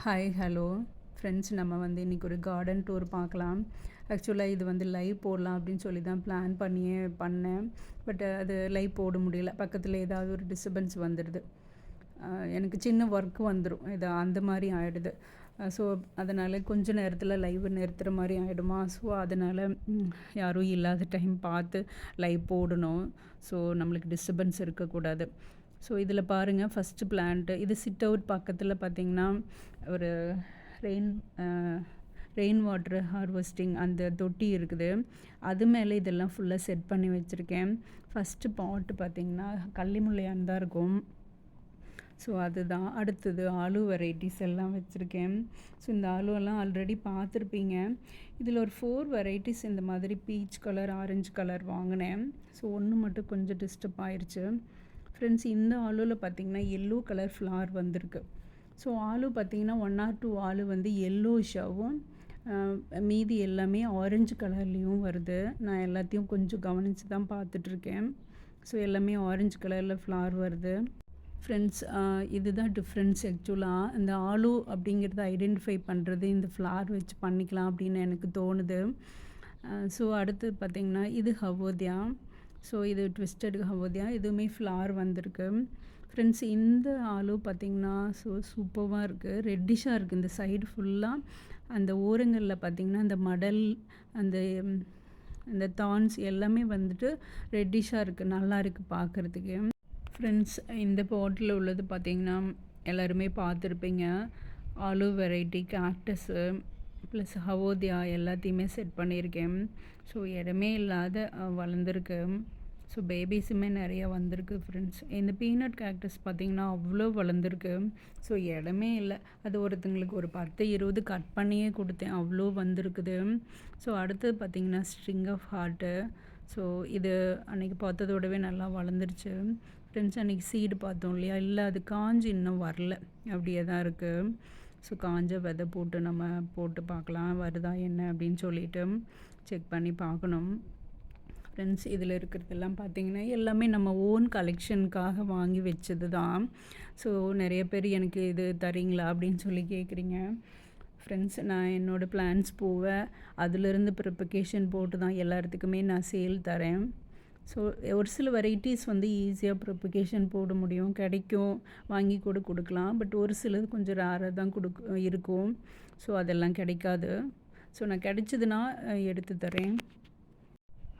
Hi hello friends, நம்ம இன்றைக்கி ஒரு கார்டன் டூர் பார்க்கலாம். ஆக்சுவலாக இது லைவ் போடலாம் அப்படின்னு சொல்லி தான் பிளான் பண்ணியே பண்ணேன். பட் அது லைவ் போட முடியல. பக்கத்தில் ஏதாவது ஒரு டிஸ்டர்பன்ஸ் வந்துடுது. எனக்கு சின்ன ஒர்க்கு வந்துடும், இது அந்த மாதிரி ஆகிடுது. ஸோ அதனால் கொஞ்ச நேரத்தில் லைவ் நிறுத்துகிற மாதிரி ஆகிடுமா. ஸோ அதனால் யாரும் இல்லாத டைம் பார்த்து லைவ் போடணும். ஸோ நம்மளுக்கு டிஸ்டர்பன்ஸ் இருக்கக்கூடாது. ஸோ இதில் பாருங்கள், ஃபஸ்ட்டு பிளான்ட்டு இது சிட் அவுட் பக்கத்தில் பார்த்திங்கன்னா ஒரு ரெயின் ரெயின் வாட்டர் ஹார்வெஸ்டிங் அந்த தொட்டி இருக்குது. அது மேலே இதெல்லாம் ஃபுல்லாக செட் பண்ணி வச்சுருக்கேன். ஃபஸ்ட்டு பாட்டு பார்த்திங்கன்னா கள்ளிமுல்லையான் தான் இருக்கும். ஸோ அதுதான். அடுத்தது ஆலு வெரைட்டிஸ் எல்லாம் வச்சுருக்கேன். ஸோ இந்த ஆலுவெல்லாம் ஆல்ரெடி பார்த்துருப்பீங்க. இதில் ஒரு 4 வெரைட்டிஸ் இந்த மாதிரி பீச் கலர், ஆரஞ்சு கலர் வாங்கினேன். ஸோ ஒன்று மட்டும் கொஞ்சம் டிஸ்டர்ப் ஆயிடுச்சு. ஃப்ரெண்ட்ஸ், இந்த ஆலுவில் பார்த்திங்கன்னா எல்லோ கலர் ஃப்ளார் வந்திருக்கு. ஸோ ஆலு பார்த்திங்கன்னா 1 or 2 ஆலு எல்லோஷாகவும் மீதி எல்லாமே ஆரஞ்சு கலர்லேயும் வருது. நான் எல்லாத்தையும் கொஞ்சம் கவனித்து தான் பார்த்துட்ருக்கேன். ஸோ எல்லாமே ஆரஞ்சு கலரில் ஃப்ளார் வருது. ஃப்ரெண்ட்ஸ், இதுதான் டிஃப்ரென்ஸ். ஆக்சுவலாக இந்த ஆலு அப்படிங்கிறத ஐடென்டிஃபை பண்ணுறது இந்த ஃப்ளார் வச்சு பண்ணிக்கலாம் அப்படின்னு எனக்கு தோணுது. ஸோ அடுத்து பார்த்திங்கன்னா இது ஹவோதியா. ஸோ இது ட்விஸ்டட் ஹவோதியா, இதுவுமே ஃப்ளார் வந்திருக்கு. ஃப்ரெண்ட்ஸ், இந்த ஆலு பார்த்திங்கன்னா சூப்பராக இருக்குது. ரெட்டிஷாக இருக்குது இந்த சைடு ஃபுல்லாக. அந்த ஓரங்களில் பார்த்திங்கன்னா அந்த மடல், அந்த தான்ஸ் எல்லாமே ரெட்டிஷாக இருக்குது. நல்லா இருக்குது பார்க்குறதுக்கு. ஃப்ரெண்ட்ஸ், இந்த பாட்டில் உள்ளது பார்த்திங்கன்னா எல்லாருமே பார்த்துருப்பீங்க. ஆலு வெரைட்டி, கேக்டஸு ப்ளஸ் ஹவோதியா எல்லாத்தையுமே செட் பண்ணியிருக்கேன். ஸோ இடமே இல்லாத வளர்ந்துருக்கு. ஸோ பேபிஸுமே நிறையா வந்திருக்கு. ஃப்ரெண்ட்ஸ், இந்த பீனட் கேக்டஸ் பார்த்திங்கன்னா அவ்வளோ வளர்ந்துருக்கு. ஸோ இடமே இல்லை. அது ஒருத்தங்களுக்கு ஒரு 10-20 கட் பண்ணியே கொடுத்தேன், அவ்வளோ வந்திருக்குது. ஸோ அடுத்தது பார்த்திங்கன்னா ஸ்ட்ரிங் ஆஃப் ஹார்ட்டு. ஸோ இது அன்றைக்கி பார்த்ததோடவே நல்லா வளர்ந்துருச்சு. ஃப்ரெண்ட்ஸ், அன்றைக்கி சீடு பார்த்தோம் இல்லையா, இல்லை அது காஞ்சி இன்னும் வரல, அப்படியே தான் இருக்குது. ஸோ காஞ்ச விதை போட்டு நம்ம போட்டு பார்க்கலாம் வருதா என்ன அப்படின்னு சொல்லிட்டு செக் பண்ணி பார்க்கணும். ஃப்ரெண்ட்ஸ், இதில் இருக்கிறதெல்லாம் பார்த்திங்கன்னா எல்லாமே நம்ம ஓன் கலெக்ஷனுக்காக வாங்கி வச்சது தான். ஸோ நிறைய பேர் எனக்கு இது தரீங்களா அப்படின்னு சொல்லி கேட்குறீங்க. ஃப்ரெண்ட்ஸ், நான் என்னோடய பிளான்ஸ் பூவை அதிலிருந்து ப்ரிப்பகேஷன் போட்டு தான் எல்லாத்துக்குமே நான் சேல் தரேன். ஸோ ஒரு சில வெரைட்டிஸ் ஈஸியாக ப்ரிப்பகேஷன் போட முடியும், கிடைக்கும், வாங்கி கூட கொடுக்கலாம். பட் ஒரு சிலது கொஞ்சம் ரேராக தான் இருக்கும். ஸோ அதெல்லாம் கிடைக்காது. ஸோ நான் கிடைச்சதுன்னா எடுத்து தரேன்.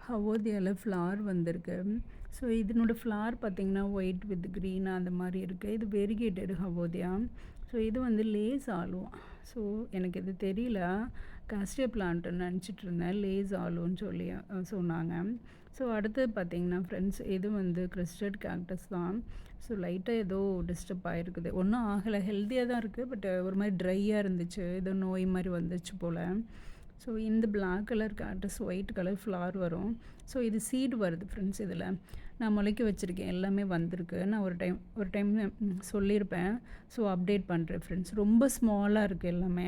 ஹவோதியாவில் ஃப்ளார் வந்திருக்கு. ஸோ இதனோட ஃப்ளார் பார்த்திங்கன்னா ஒயிட் வித் க்ரீன் அந்த மாதிரி இருக்குது. இது வெரிகேட்டட் ஹவோதியா. ஸோ இது லேஸ் ஆலுவா. ஸோ எனக்கு இது தெரியல, காஸ்டியா பிளான்ட்டுன்னு நினச்சிட்டு இருந்தேன். லேஸ் ஆலுன்னு சொல்லி சொன்னாங்க. ஸோ அடுத்து பார்த்திங்கன்னா ஃப்ரெண்ட்ஸ், இது கிறிஸ்டட் கேக்டஸ் தான். ஸோ லைட்டாக ஏதோ டிஸ்டர்ப் ஆகிருக்குது. ஒன்றும் ஆகலை, ஹெல்த்தியாக தான் இருக்குது. பட் ஒரு மாதிரி ட்ரையாக இருந்துச்சு, ஏதோ நோய் மாதிரி வந்துச்சு போல். ஸோ இந்த black colour cactus white colour flower வரும். ஸோ இது சீடு வருது. ஃப்ரெண்ட்ஸ், இதில் நான் முளைக்க வச்சுருக்கேன், எல்லாமே வந்திருக்கு. நான் ஒரு டைம் சொல்லியிருப்பேன். ஸோ அப்டேட் பண்ணுறேன். ஃப்ரெண்ட்ஸ், ரொம்ப ஸ்மாலாக இருக்குது எல்லாமே.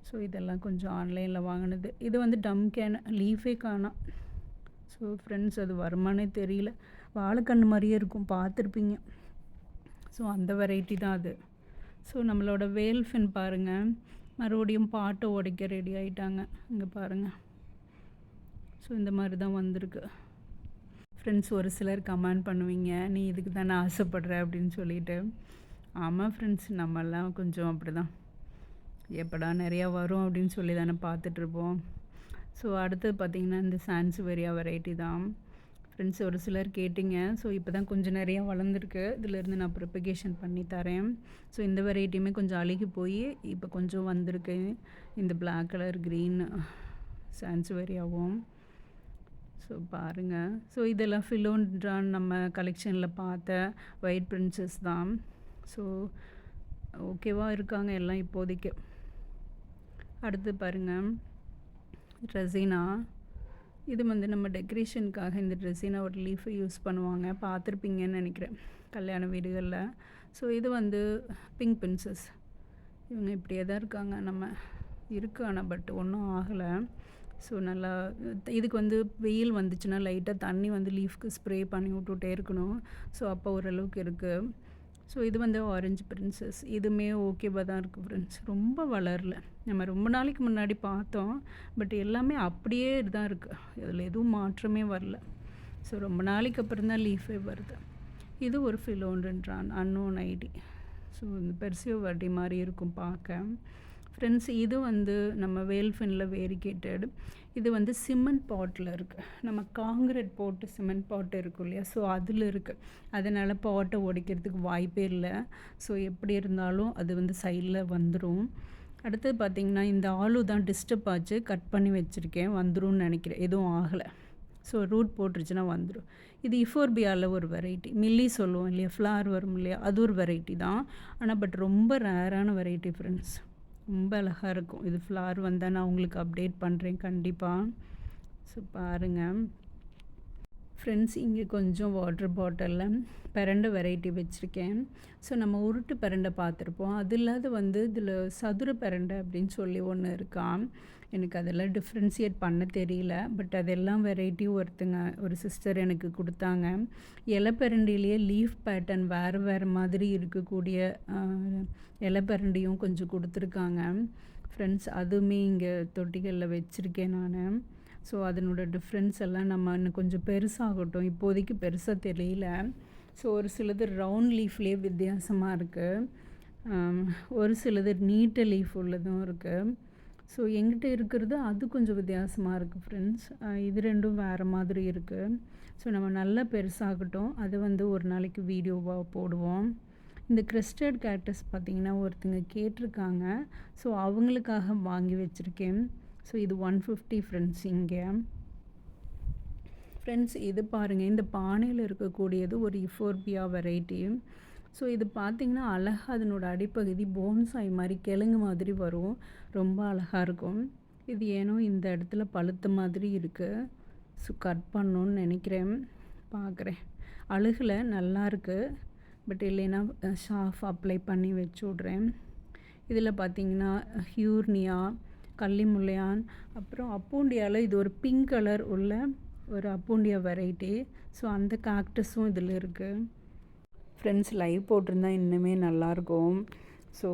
ஸோ இதெல்லாம் கொஞ்சம் ஆன்லைனில் வாங்கினது. இது டம் கேன், லீஃபே காணோம். ஸோ ஃப்ரெண்ட்ஸ், அது வருமானே தெரியல. வாழைக்கன்று மாதிரியே இருக்கும், பார்த்துருப்பீங்க. ஸோ அந்த வெரைட்டி தான் அது. ஸோ நம்மளோட வேல்ஃபின் பாருங்கள், மறுபடியும் பாட்டை உடைக்க ரெடி ஆகிட்டாங்க. இங்கே பாருங்கள். ஸோ இந்த மாதிரி தான் வந்திருக்கு. ஃப்ரெண்ட்ஸ், ஒரு சிலர் கமெண்ட் பண்ணுவீங்க, நீ இதுக்கு தானே ஆசைப்படுற அப்படின்னு சொல்லிட்டு. ஆமாம் ஃப்ரெண்ட்ஸ், நம்மெல்லாம் கொஞ்சம் அப்படி தான், எப்படா நிறையா வரும் அப்படின்னு சொல்லி தானே பார்த்துட்ருப்போம். ஸோ அடுத்தது பார்த்திங்கன்னா இந்த சான்ஸ்வேரியா வெரைட்டி தான். ஃப்ரெண்ட்ஸ், ஒரு சிலர் கேட்டிங்க. ஸோ இப்போ தான் கொஞ்சம் நிறையா வளர்ந்துருக்கு. இதிலேருந்து நான் ப்ரிப்பகேஷன் பண்ணி தரேன். ஸோ இந்த வெரைட்டியுமே கொஞ்சம் அழுகி போய் இப்போ கொஞ்சம் வந்திருக்கு. இந்த பிளாக் கலர் க்ரீன் சான்ஸ்வேரியாவும். ஸோ பாருங்கள். ஸோ இதெல்லாம் ஃபிலோன்ட்ரான் நம்ம கலெக்ஷனில் பார்த்த ஒயிட் பிரின்சஸ் தான். ஸோ ஓகேவாக இருக்காங்க எல்லாம் இப்போதைக்கு. அடுத்து பாருங்கள், ரெசினா. இது நம்ம டெக்கரேஷனுக்காக இந்த ரெசினாவோட லீஃபை யூஸ் பண்ணுவாங்க, பார்த்துருப்பீங்கன்னு நினைக்கிறேன் கல்யாண வீடுகளில். ஸோ இது பிங்க் பிரின்சஸ். இவங்க இப்படியே தான் இருக்காங்க. நம்ம இருக்குது ஆனால் பட் ஒன்றும் ஆகலை. ஸோ நல்லா இதுக்கு வெயில் வந்துச்சுன்னா லைட்டாக தண்ணி லீஃப்க்கு ஸ்ப்ரே பண்ணி விட்டுட்டே இருக்கணும். ஸோ அப்போ ஓரளவுக்கு இருக்குது. ஸோ இது வந்து ஆரஞ்சு பிரின்சஸ். இதுவுமே ஓகேவா தான் இருக்குது ஃப்ரெண்ட்ஸ். ரொம்ப வளரல. நம்ம ரொம்ப நாளைக்கு முன்னாடி பார்த்தோம். பட் எல்லாமே அப்படியே தான் இருக்குது. இதில் எதுவும் மாற்றமே வரல. ஸோ ரொம்ப நாளைக்கு அப்புறம் தான் லீஃபே வருது. இது ஒரு ஃபிலோன்றான் அன்னோன் ஐடி. ஸோ இந்த பெர்சியோ வட்டி மாதிரி இருக்கும் பார்க்க. ஃப்ரெண்ட்ஸ் இது வந்து நம்ம வேல்ஃபினில் வேரிகேட்டட். இது வந்து சிமெண்ட் பாட்டில் இருக்குது. நம்ம காங்கிரீட் போட்டு சிமெண்ட் பாட்டு இருக்கும் இல்லையா, ஸோ அதில் இருக்குது. அதனால் பாட்டை உடைக்கிறதுக்கு வாய்ப்பே இல்லை. ஸோ எப்படி இருந்தாலும் அது வந்து சைடில் வந்துடும். அடுத்தது பார்த்திங்கன்னா இந்த ஆலு தான் டிஸ்டர்ப் ஆச்சு, கட் பண்ணி வச்சுருக்கேன். வந்துரும்னு நினைக்கிறேன், எதுவும் ஆகலை. ஸோ ரூட் போட்டுருச்சுன்னா வந்துடும். இது இஃபோர்பியாவில் ஒரு வெரைட்டி. மில்லி சொல்லுவோம் இல்லையா, ஃப்ளார் வரும் இல்லையா, அது ஒரு வெரைட்டி தான். ஆனால் பட் ரொம்ப ரேரான வெரைட்டி ஃப்ரெண்ட்ஸ். ரொம்ப அழகாக இருக்கும். இது ஃப்ளார் வந்தால் நான் உங்களுக்கு அப்டேட் பண்ணுறேன் கண்டிப்பாக. ஸோ பாருங்கள் ஃப்ரெண்ட்ஸ், இங்கே கொஞ்சம் வாட்டர் பாட்டிலில் பிரண்டை வெரைட்டி வச்சுருக்கேன். ஸோ நம்ம உருட்டு பிரண்டை பார்த்துருப்போம். அது இல்லாத வந்து இதில் சதுர பிரண்டை அப்படின்னு சொல்லி ஒன்று இருக்கான். எனக்கு அதெல்லாம் டிஃப்ரென்ஷியேட் பண்ண தெரியல. பட் அதெல்லாம் வெரைட்டியும் ஒரு சிஸ்டர் எனக்கு கொடுத்தாங்க. இலைப்பரண்டிலேயே லீஃப் பேட்டர்ன் வேறு மாதிரி இருக்கக்கூடிய இலைப்பரண்டியும் கொஞ்சம் கொடுத்துருக்காங்க ஃப்ரெண்ட்ஸ். அதுவுமே இங்கே தொட்டிகளில் வச்சுருக்கேன் நான். ஸோ அதனோட டிஃப்ரென்ஸ் எல்லாம் நம்ம இன்னும் கொஞ்சம் பெருசாகட்டும். இப்போதைக்கு பெருசாக தெரியல. ஸோ ஒரு சிலது ரவுண்ட் லீஃப்லேயே வித்தியாசமாக இருக்குது. ஒரு சிலது நீட்ட லீஃப் உள்ளதும் இருக்குது. ஸோ எங்கிட்ட இருக்கிறது அது கொஞ்சம் வித்தியாசமாக இருக்குது ஃப்ரெண்ட்ஸ். இது ரெண்டும் வேறு மாதிரி இருக்குது. ஸோ நம்ம நல்லா பெருசாகட்டும். அது வந்து ஒரு நாளைக்கு வீடியோவாக போடுவோம். இந்த கிறிஸ்டட் கேக்டஸ் பார்த்திங்கன்னா ஒருத்தங்க கேட்டிருக்காங்க. ஸோ அவங்களுக்காக வாங்கி வச்சுருக்கேன். ஸோ இது 150 ஃப்ரெண்ட்ஸ். இங்கே ஃப்ரெண்ட்ஸ் இது பாருங்கள், இந்த பானையில் இருக்கக்கூடியது ஒரு இஃபோர்பியா வெரைட்டி. ஸோ இது பார்த்திங்கன்னா அழகாக அதனோட அடிப்பகுதி போன்சாய் மாதிரி கிழங்கு மாதிரி வரும். ரொம்ப அழகாக இருக்கும். இது ஏனோ இந்த இடத்துல பழுத்த மாதிரி இருக்குது. ஸோ கட் பண்ணணுன்னு நினைக்கிறேன், பார்க்குறேன். அழுகலை, நல்லாயிருக்கு. பட் இல்லைன்னா ஷாஃப் அப்ளை பண்ணி வச்சு விட்றேன். இதில் பார்த்திங்கன்னா ஹியூர்னியா, கள்ளிமுல்லையான், அப்புறம் அப்பூண்டியாவில் இது ஒரு பிங்க் கலர் உள்ள ஒரு அப்பூண்டியா வெரைட்டி. ஸோ அந்த காக்டஸும் இதில் இருக்குது ஃப்ரெண்ட்ஸ். லைவ் போட்டிருந்தா இன்னுமே நல்லாயிருக்கும். ஸோ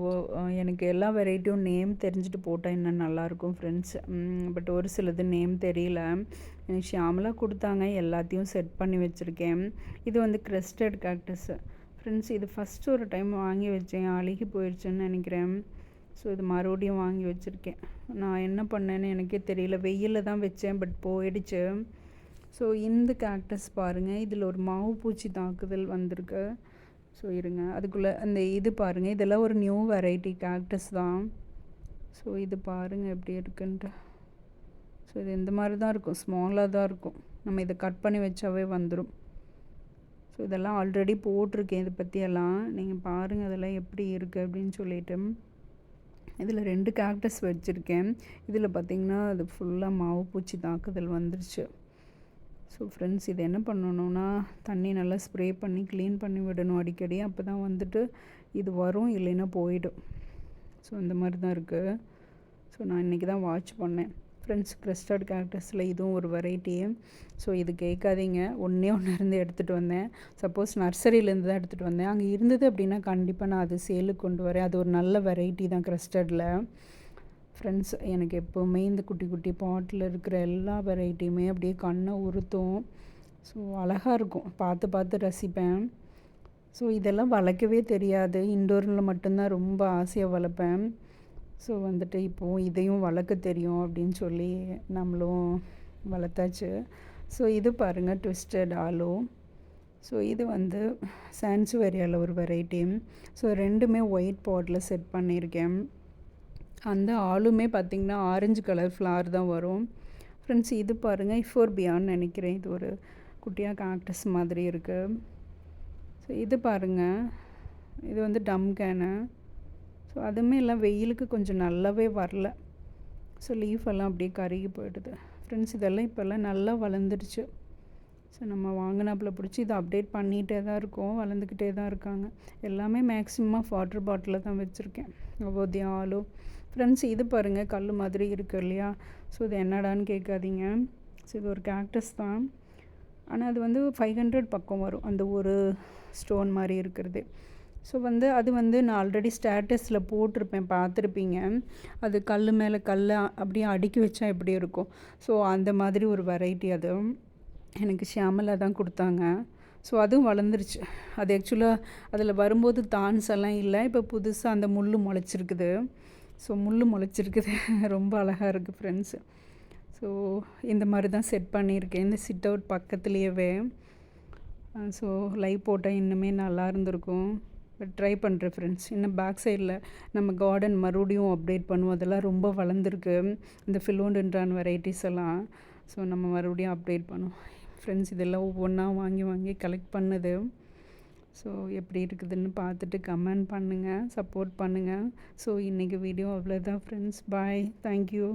எனக்கு எல்லா வெரைட்டியும் நேம் தெரிஞ்சுட்டு போட்டால் இன்னும் நல்லாயிருக்கும் ஃப்ரெண்ட்ஸ். பட் ஒரு சிலது நேம் தெரியல. எனக்கு ஷியாமலாக கொடுத்தாங்க, எல்லாத்தையும் செட் பண்ணி வச்சுருக்கேன். இது வந்து கிறிஸ்டட் கேக்டஸ் ஃப்ரெண்ட்ஸ். இது ஃபஸ்ட்டு ஒரு டைம் வாங்கி வச்சேன், அழுகி போயிடுச்சுன்னு நினைக்கிறேன். ஸோ இது மறுபடியும் வாங்கி வச்சுருக்கேன். நான் என்ன பண்ணேன்னு எனக்கே தெரியல. வெயிலில் தான் வச்சேன், பட் போயிடுச்சு. ஸோ இந்த கேக்டஸ் பாருங்கள், இதில் ஒரு மாவு பூச்சி தாக்குதல் வந்திருக்கு. ஸோ இருங்க, அதுக்குள்ளே அந்த இது பாருங்கள், இதெல்லாம் ஒரு நியூ வெரைட்டி கேக்டஸ் தான். ஸோ இது பாருங்கள் எப்படி இருக்குன்ட்டு. ஸோ இது இந்த மாதிரி தான் இருக்கும், ஸ்மாலாக தான் இருக்கும். நம்ம இதை கட் பண்ணி வச்சாவே வந்துடும். ஸோ இதெல்லாம் ஆல்ரெடி போட்டிருக்கேன், இதை பற்றியெல்லாம் நீங்கள் பாருங்கள் அதெல்லாம் எப்படி இருக்குது அப்படின்னு சொல்லிட்டு. இதில் 2 கேக்டஸ் வச்சுருக்கேன். இதில் பார்த்திங்கன்னா அது ஃபுல்லாக மாவு பூச்சி தாக்குதல் வந்துருச்சு. ஸோ ஃப்ரெண்ட்ஸ், இது என்ன பண்ணணுன்னா தண்ணி நல்லா ஸ்ப்ரே பண்ணி க்ளீன் பண்ணி விடணும் அடிக்கடி. அப்போ தான் வந்துட்டு இது வரும், இல்லைன்னா போயிடும். ஸோ இந்த மாதிரி தான் இருக்குது. ஸோ நான் இன்றைக்கி தான் வாட்ச் பண்ணேன் ஃப்ரெண்ட்ஸ். கிறிஸ்டட் கேக்டஸில் இதுவும் ஒரு வெரைட்டி. ஸோ இது கேட்காதீங்க, ஒன்றே இருந்து எடுத்துகிட்டு வந்தேன். சப்போஸ் நர்சரியிலேருந்து தான் எடுத்துகிட்டு வந்தேன். அங்கே இருந்தது அப்படின்னா கண்டிப்பாக நான் அது சேலுக்கு கொண்டு வரேன். அது ஒரு நல்ல வெரைட்டி தான் கிறிஸ்டடில் ஃப்ரெண்ட்ஸ். எனக்கு எப்போவுமே இந்த குட்டி குட்டி பாட்டில் இருக்கிற எல்லா வெரைட்டியுமே அப்படியே கண்ணை உறுத்தும். ஸோ அழகாக இருக்கும், பார்த்து பார்த்து ரசிப்பேன். ஸோ இதெல்லாம் வளர்க்கவே தெரியாது, இன்டோரில் மட்டும்தான் ரொம்ப ஆசையாக வளர்ப்பேன். ஸோ வந்துட்டு இப்போது இதையும் வளர்க்க தெரியும் அப்படின்னு சொல்லி நம்மளும் வளர்த்தாச்சு. ஸோ இது பாருங்கள் ட்விஸ்டட் ஆலோ. ஸோ இது வந்து சான்சுவேரியாவில் ஒரு வெரைட்டி. ஸோ ரெண்டுமே ஒயிட் பாட்டில் செட் பண்ணியிருக்கேன். அந்த ஆளுமே பார்த்திங்கன்னா ஆரஞ்சு கலர் ஃப்ளார் தான் வரும் ஃப்ரெண்ட்ஸ். இது பாருங்கள் இஃபோர்பியான்னு நினைக்கிறேன். இது ஒரு குட்டியாக காக்டஸ் மாதிரி இருக்குது. ஸோ இது பாருங்கள், இது வந்து டம் கேனு. ஸோ அதுவுமே எல்லாம் வெயிலுக்கு கொஞ்சம் நல்லாவே வரல. ஸோ லீஃப் எல்லாம் அப்படியே கருகி போயிடுது ஃப்ரெண்ட்ஸ். இதெல்லாம் இப்போல்லாம் நல்லா வளர்ந்துருச்சு. ஸோ நம்ம வாங்கினாப்பில் பிடிச்சி இதை அப்டேட் பண்ணிகிட்டே தான் இருக்கோம், வளர்ந்துக்கிட்டே தான் இருக்காங்க. எல்லாமே மேக்ஸிமம் வாட்டர் பாட்டிலில் தான் வச்சுருக்கேன். ஒவ்வொரு ஆலோ ஃப்ரெண்ட்ஸ். இது பாருங்கள் கல் மாதிரி இருக்குது இல்லையா. ஸோ இது என்னடான்னு கேட்காதீங்க. ஸோ இது ஒரு கேக்டஸ் தான். ஆனால் அது வந்து 500 பக்கம் வரும், அந்த ஒரு ஸ்டோன் மாதிரி இருக்கிறது. ஸோ அது நான் ஆல்ரெடி ஸ்டேட்டஸில் போட்டிருப்பேன், பார்த்துருப்பீங்க. அது கல் மேலே கல் அப்படியே அடுக்கி வச்சா எப்படி இருக்கும், ஸோ அந்த மாதிரி ஒரு வெரைட்டி. அது எனக்கு ஷியாமலா தான் கொடுத்தாங்க. ஸோ அதுவும் வளர்ந்துருச்சு. அது ஆக்சுவலாக அதில் வரும்போது தான்ஸ் எல்லாம் இல்லை, இப்போ புதுசாக அந்த முள் முளைச்சிருக்குது. ஸோ முள் முளைச்சிருக்குது. ரொம்ப அழகாக இருக்குது ஃப்ரெண்ட்ஸு. ஸோ இந்த மாதிரி தான் செட் பண்ணியிருக்கேன் இந்த சிட் அவுட் பக்கத்துலேயே. ஸோ லைவ் போட்டால் இன்னுமே நல்லா இருந்திருக்கும். பட் ட்ரை பண்ணுறேன் ஃப்ரெண்ட்ஸ். இன்னும் பேக் சைடில் நம்ம கார்டன் மறுபடியும் அப்டேட் பண்ணுவோம். அதெல்லாம் ரொம்ப வளர்ந்துருக்கு, இந்த ஃபிலோடென்ட்ரான் வெரைட்டிஸ் எல்லாம். ஸோ நம்ம மறுபடியும் அப்டேட் பண்ணுவோம் ஃப்ரெண்ட்ஸ். இதெல்லாம் ஒவ்வொன்றா வாங்கி வாங்கி கலெக்ட் பண்ணுது. ஸோ எப்படி இருக்குதுன்னு பார்த்துட்டு கமெண்ட் பண்ணுங்கள், சப்போர்ட் பண்ணுங்கள். ஸோ இன்றைக்கி வீடியோ அவ்வளோதான் ஃப்ரெண்ட்ஸ். பாய், தேங்க்யூ.